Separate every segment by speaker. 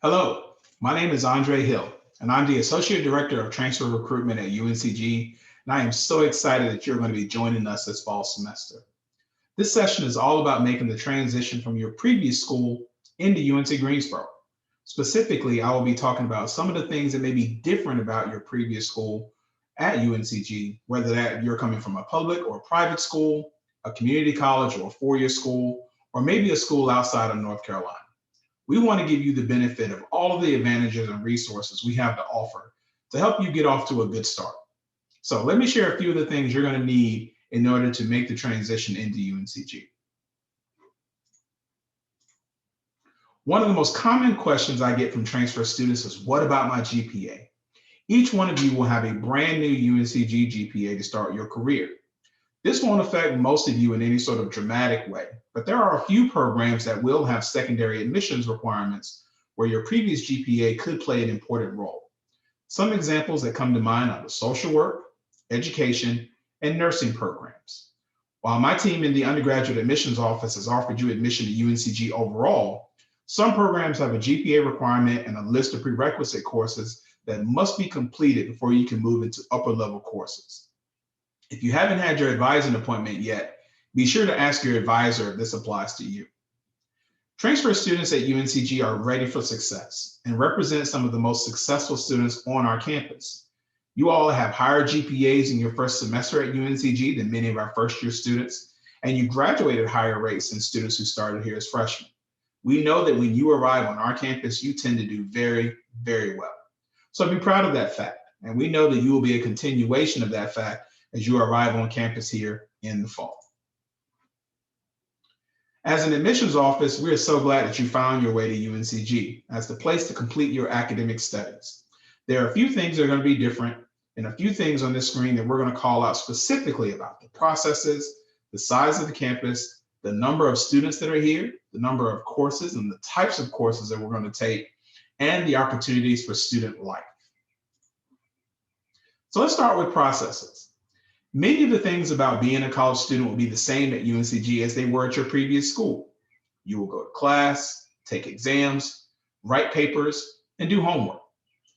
Speaker 1: Hello, my name is Andre Hill, and I'm the Associate Director of Transfer Recruitment at UNCG, and I am so excited that you're going to be joining us this fall semester. This session is all about making the transition from your previous school into UNC Greensboro. Specifically, I will be talking about some of the things that may be different about your previous school at UNCG, whether that you're coming from a public or private school, a community college or a four-year school, or maybe a school outside of North Carolina. We want to give you the benefit of all of the advantages and resources we have to offer to help you get off to a good start. So let me share a few of the things you're going to need in order to make the transition into UNCG. One of the most common questions I get from transfer students is, what about my GPA? Each one of you will have a brand new UNCG GPA to start your career. This won't affect most of you in any sort of dramatic way, but there are a few programs that will have secondary admissions requirements where your previous GPA could play an important role. Some examples that come to mind are the social work, education, and nursing programs. While my team in the undergraduate admissions office has offered you admission to UNCG overall, some programs have a GPA requirement and a list of prerequisite courses that must be completed before you can move into upper level courses. If you haven't had your advising appointment yet, be sure to ask your advisor if this applies to you. Transfer students at UNCG are ready for success and represent some of the most successful students on our campus. You all have higher GPAs in your first semester at UNCG than many of our first-year students, and you graduate at higher rates than students who started here as freshmen. We know that when you arrive on our campus, you tend to do very, very well. So be proud of that fact, and we know that you will be a continuation of that fact as you arrive on campus here in the fall. As an admissions office, we are so glad that you found your way to UNCG as the place to complete your academic studies. There are a few things that are going to be different and a few things on this screen that we're going to call out specifically about the processes, the size of the campus, the number of students that are here, the number of courses and the types of courses that we're going to take, and the opportunities for student life. So let's start with processes. Many of the things about being a college student will be the same at UNCG as they were at your previous school. You will go to class, take exams, write papers, and do homework.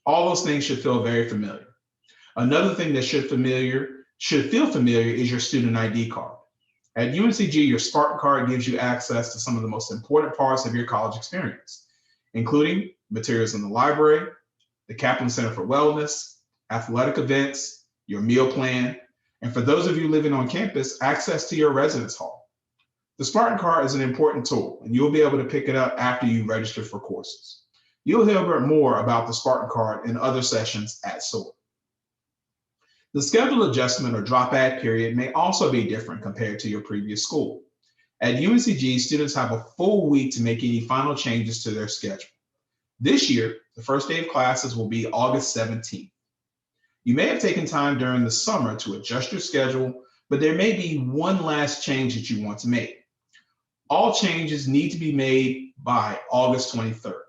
Speaker 1: All those things should feel very familiar. Another thing that should feel familiar is your student ID card. At UNCG, your Spartan card gives you access to some of the most important parts of your college experience, including materials in the library, the Kaplan Center for Wellness, athletic events, your meal plan, and for those of you living on campus, access to your residence hall. The Spartan card is an important tool, and you'll be able to pick it up after you register for courses. You'll hear more about the Spartan card in other sessions at SOAR. The schedule adjustment or drop add period may also be different compared to your previous school. At UNCG, students have a full week to make any final changes to their schedule. This year, the first day of classes will be August 17th. You may have taken time during the summer to adjust your schedule, but there may be one last change that you want to make. All changes need to be made by August 23rd.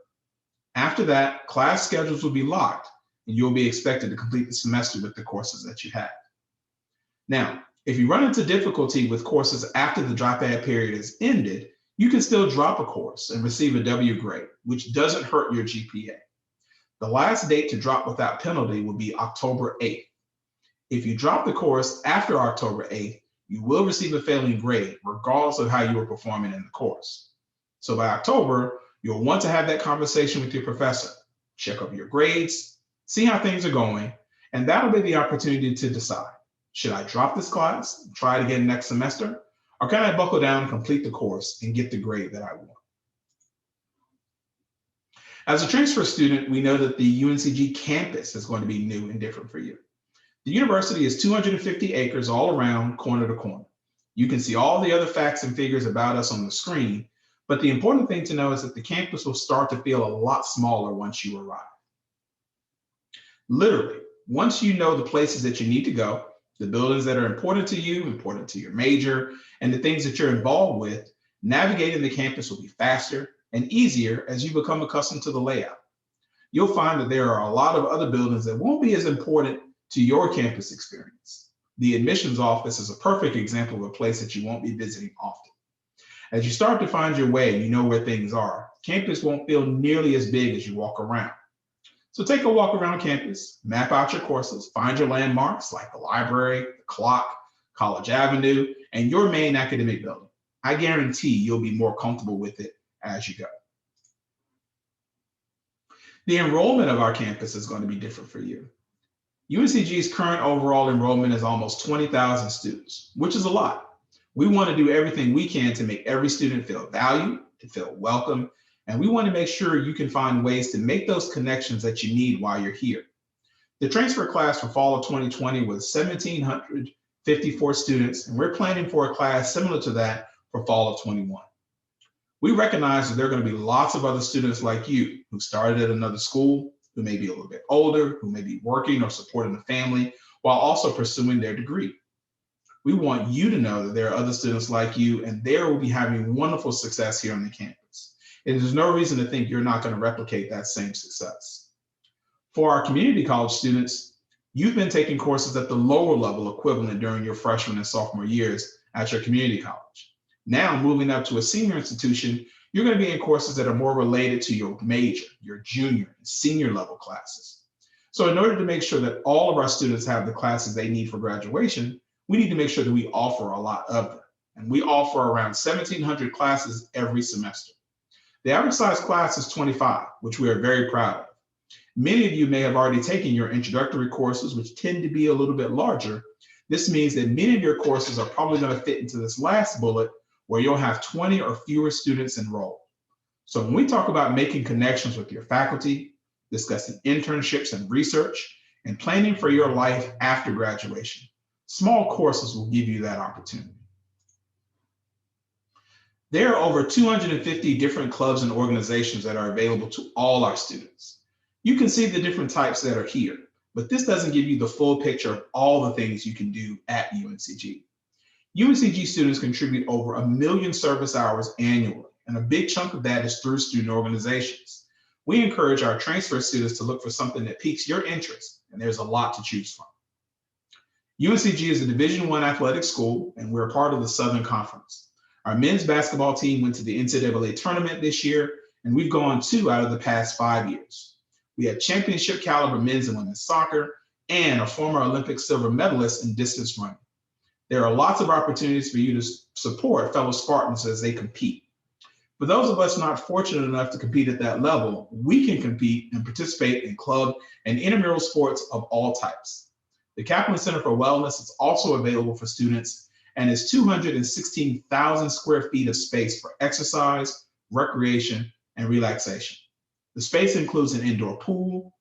Speaker 1: After that, class schedules will be locked, and you'll be expected to complete the semester with the courses that you have. Now, if you run into difficulty with courses after the drop add period is ended, you can still drop a course and receive a W grade, which doesn't hurt your GPA. The last date to drop without penalty will be October 8th. If you drop the course after October 8th, you will receive a failing grade, regardless of how you were performing in the course. So by October, you'll want to have that conversation with your professor, check over your grades, see how things are going, and that'll be the opportunity to decide, should I drop this class, try it again next semester, or can I buckle down and complete the course and get the grade that I want? As a transfer student, we know that the UNCG campus is going to be new and different for you. The university is 250 acres all around, corner to corner. You can see all the other facts and figures about us on the screen, but the important thing to know is that the campus will start to feel a lot smaller once you arrive. Literally, once you know the places that you need to go, the buildings that are important to you, important to your major, and the things that you're involved with, navigating the campus will be faster and easier as you become accustomed to the layout. You'll find that there are a lot of other buildings that won't be as important to your campus experience. The admissions office is a perfect example of a place that you won't be visiting often. As you start to find your way and you know where things are, campus won't feel nearly as big as you walk around. So take a walk around campus, map out your courses, find your landmarks like the library, the clock, College Avenue, and your main academic building. I guarantee you'll be more comfortable with it as you go. The enrollment of our campus is going to be different for you. UNCG's current overall enrollment is almost 20,000 students, which is a lot. We want to do everything we can to make every student feel valued, to feel welcome, and we want to make sure you can find ways to make those connections that you need while you're here. The transfer class for fall of 2020 was 1,754 students, and we're planning for a class similar to that for fall of 21. We recognize that there are going to be lots of other students like you who started at another school, who may be a little bit older, who may be working or supporting a family while also pursuing their degree. We want you to know that there are other students like you, and they will be having wonderful success here on the campus. And there's no reason to think you're not going to replicate that same success. For our community college students, you've been taking courses at the lower level equivalent during your freshman and sophomore years at your community college. Now, moving up to a senior institution, you're going to be in courses that are more related to your major, your junior and senior level classes. So in order to make sure that all of our students have the classes they need for graduation, we need to make sure that we offer a lot of them. And we offer around 1,700 classes every semester. The average size class is 25, which we are very proud of. Many of you may have already taken your introductory courses, which tend to be a little bit larger. This means that many of your courses are probably going to fit into this last bullet, where you'll have 20 or fewer students enrolled. So when we talk about making connections with your faculty, discussing internships and research, and planning for your life after graduation, small courses will give you that opportunity. There are over 250 different clubs and organizations that are available to all our students. You can see the different types that are here, but this doesn't give you the full picture of all the things you can do at UNCG. UNCG students contribute over 1 million service hours annually, and a big chunk of that is through student organizations. We encourage our transfer students to look for something that piques your interest, and there's a lot to choose from. UNCG is a Division I athletic school, and we're part of the Southern Conference. Our men's basketball team went to the NCAA tournament this year, and we've gone 2 out of the past 5 years. We have championship caliber men's and women's soccer, and a former Olympic silver medalist in distance running. There are lots of opportunities for you to support fellow Spartans as they compete. For those of us not fortunate enough to compete at that level, we can compete and participate in club and intramural sports of all types. The Kaplan Center for Wellness is also available for students and is 216,000 square feet of space for exercise, recreation, and relaxation. The space includes an indoor pool,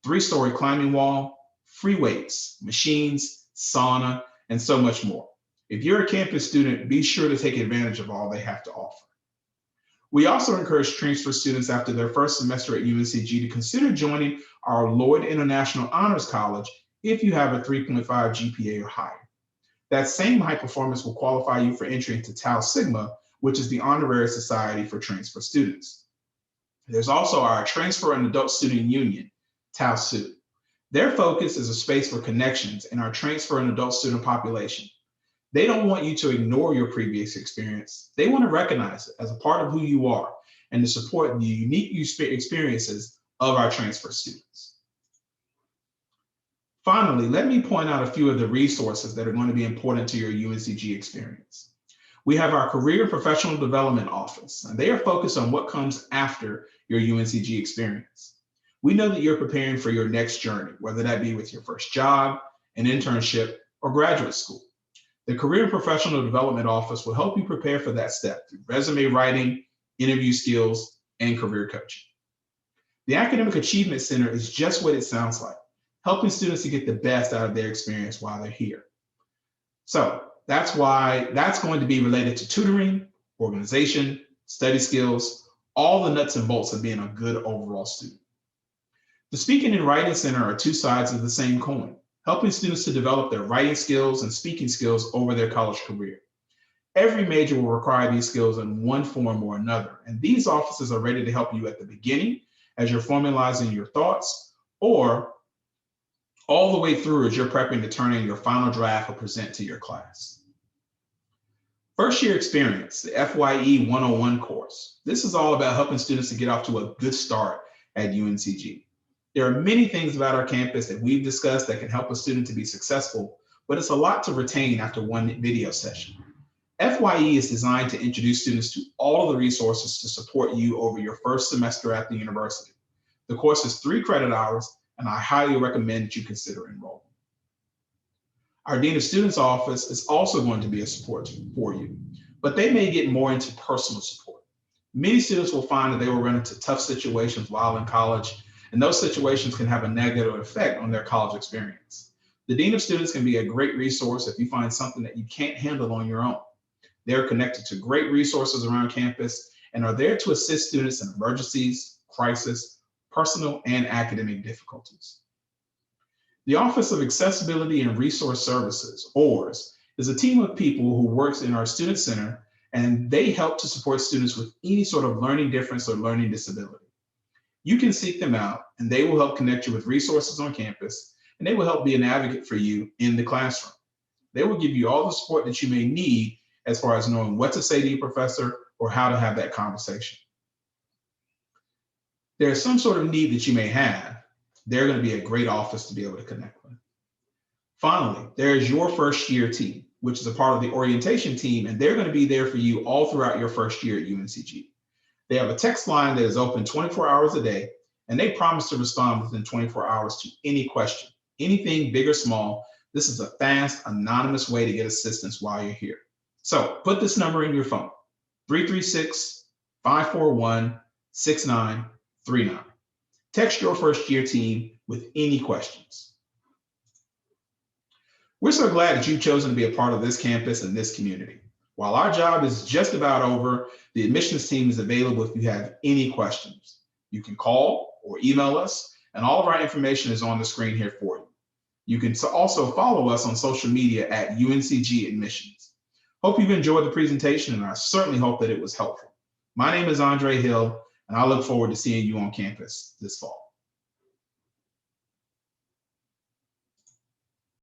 Speaker 1: 3-story climbing wall, free weights, machines, sauna, and so much more. If you're a campus student, be sure to take advantage of all they have to offer. We also encourage transfer students after their first semester at UNCG to consider joining our Lloyd International Honors College if you have a 3.5 GPA or higher. That same high performance will qualify you for entry into Tau Sigma, which is the honorary society for transfer students. There's also our Transfer and Adult Student Union, Tau SU. Their focus is a space for connections in our transfer and adult student population. They don't want you to ignore your previous experience. They want to recognize it as a part of who you are and to support the unique experiences of our transfer students. Finally, let me point out a few of the resources that are going to be important to your UNCG experience. We have our Career and Professional Development Office, and they are focused on what comes after your UNCG experience. We know that you're preparing for your next journey, whether that be with your first job, an internship, or graduate school. The Career and Professional Development Office will help you prepare for that step through resume writing, interview skills, and career coaching. The Academic Achievement Center is just what it sounds like, helping students to get the best out of their experience while they're here. So that's going to be related to tutoring, organization, study skills, all the nuts and bolts of being a good overall student. The Speaking and Writing Center are two sides of the same coin, helping students to develop their writing skills and speaking skills over their college career. Every major will require these skills in one form or another, and these offices are ready to help you at the beginning as you're formalizing your thoughts, or all the way through as you're prepping to turn in your final draft or present to your class. First year experience, the FYE 101 course. This is all about helping students to get off to a good start at UNCG. There are many things about our campus that we've discussed that can help a student to be successful, but it's a lot to retain after one video session. FYE is designed to introduce students to all of the resources to support you over your first semester at the university. The course is 3 credit hours, and I highly recommend that you consider enrolling. Our Dean of Students office is also going to be a support for you, but they may get more into personal support. Many students will find that they will run into tough situations while in college, and those situations can have a negative effect on their college experience. The Dean of Students can be a great resource if you find something that you can't handle on your own. They're connected to great resources around campus and are there to assist students in emergencies, crisis, personal, and academic difficulties. The Office of Accessibility and Resource Services, OARS, is a team of people who works in our Student Center, and they help to support students with any sort of learning difference or learning disability. You can seek them out, and they will help connect you with resources on campus, and they will help be an advocate for you in the classroom. They will give you all the support that you may need as far as knowing what to say to your professor or how to have that conversation. There's some sort of need that you may have. They're going to be a great office to be able to connect with. Finally, there is your first year team, which is a part of the orientation team, and they're going to be there for you all throughout your first year at UNCG. They have a text line that is open 24 hours a day, and they promise to respond within 24 hours to any question, anything big or small. This is a fast, anonymous way to get assistance while you're here. So put this number in your phone, 336-541-6939. Text your first year team with any questions. We're so glad that you've chosen to be a part of this campus and this community. While our job is just about over, the admissions team is available if you have any questions. You can call or email us, and all of our information is on the screen here for you. You can also follow us on social media at UNCG Admissions. Hope you've enjoyed the presentation, and I certainly hope that it was helpful. My name is Andre Hill, and I look forward to seeing you on campus this fall.